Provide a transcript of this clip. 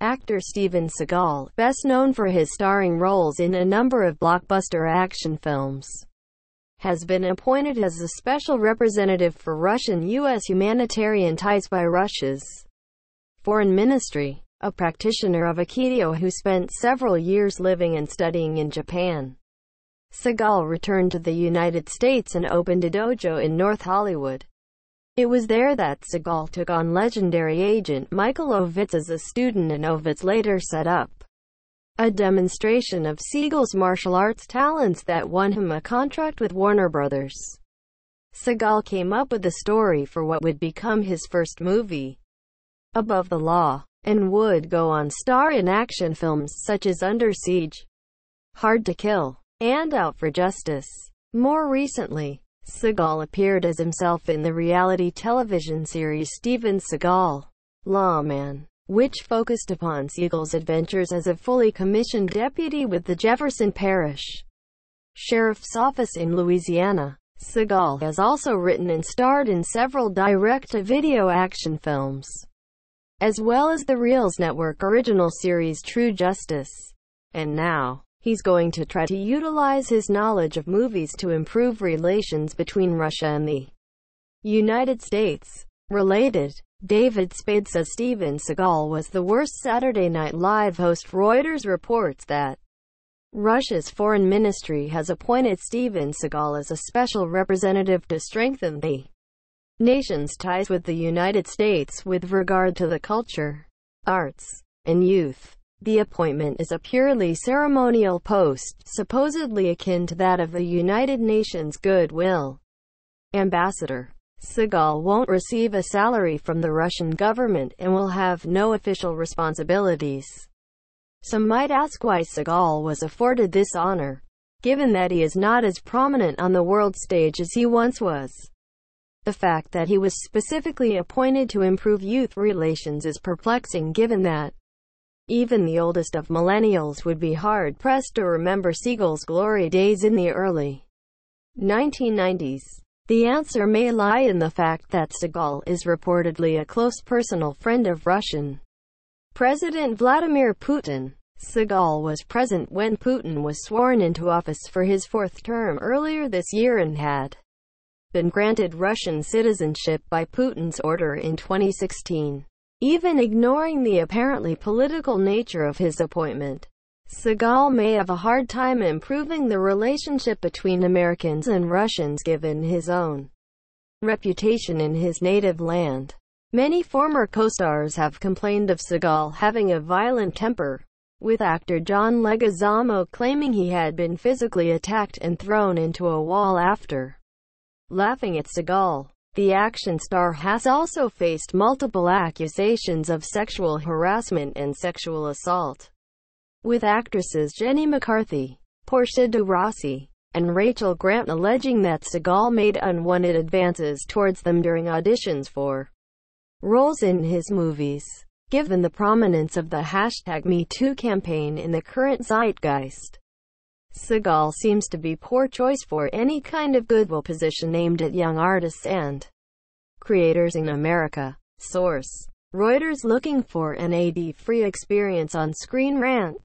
Actor Steven Seagal, best known for his starring roles in a number of blockbuster action films, has been appointed as a special representative for Russian-U.S. humanitarian ties by Russia's foreign ministry, a practitioner of akidio who spent several years living and studying in Japan. Seagal returned to the United States and opened a dojo in North Hollywood. It was there that Seagal took on legendary agent Michael Ovitz as a student, and Ovitz later set up a demonstration of Seagal's martial arts talents that won him a contract with Warner Brothers. Seagal came up with the story for what would become his first movie, Above the Law, and would go on star in action films such as Under Siege, Hard to Kill, and Out for Justice. More recently, Seagal appeared as himself in the reality television series Steven Seagal, Lawman, which focused upon Seagal's adventures as a fully commissioned deputy with the Jefferson Parish Sheriffs Office in Louisiana. Seagal has also written and starred in several direct-to-video action films, as well as the Reelz network original series True Justice. And now, he's going to try to utilize his knowledge of movies to improve relations between Russia and the United States. Related, David Spade says Steven Seagal was the worst Saturday Night Live host. Reuters reports that Russia's foreign ministry has appointed Steven Seagal as a special representative to strengthen the nation's ties with the United States with regard to the culture, arts, and youth. The appointment is a purely ceremonial post, supposedly akin to that of the United Nations Goodwill Ambassador. Seagal won't receive a salary from the Russian government and will have no official responsibilities. Some might ask why Seagal was afforded this honor, given that he is not as prominent on the world stage as he once was. The fact that he was specifically appointed to improve youth relations is perplexing, given that even the oldest of millennials would be hard-pressed to remember Seagal's glory days in the early 1990s. The answer may lie in the fact that Seagal is reportedly a close personal friend of Russian President Vladimir Putin. Seagal was present when Putin was sworn into office for his fourth term earlier this year and had been granted Russian citizenship by Putin's order in 2016. Even ignoring the apparently political nature of his appointment, Seagal may have a hard time improving the relationship between Americans and Russians given his own reputation in his native land. Many former co-stars have complained of Seagal having a violent temper, with actor John Leguizamo claiming he had been physically attacked and thrown into a wall after laughing at Seagal. The action star has also faced multiple accusations of sexual harassment and sexual assault, with actresses Jenny McCarthy, Portia de Rossi, and Rachel Grant alleging that Seagal made unwanted advances towards them during auditions for roles in his movies. Given the prominence of the #MeToo campaign in the current zeitgeist, Seagal seems to be poor choice for any kind of goodwill position aimed at young artists and creators in America. Source: Reuters. Looking for an ad-free experience on Screen Rant.